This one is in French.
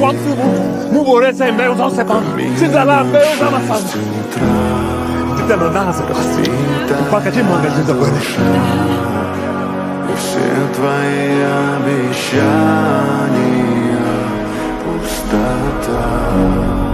quando muore sempre un secondo si dà bella ma fa ti te non dà così qualche ci manca senza quello все твои обещания пустота.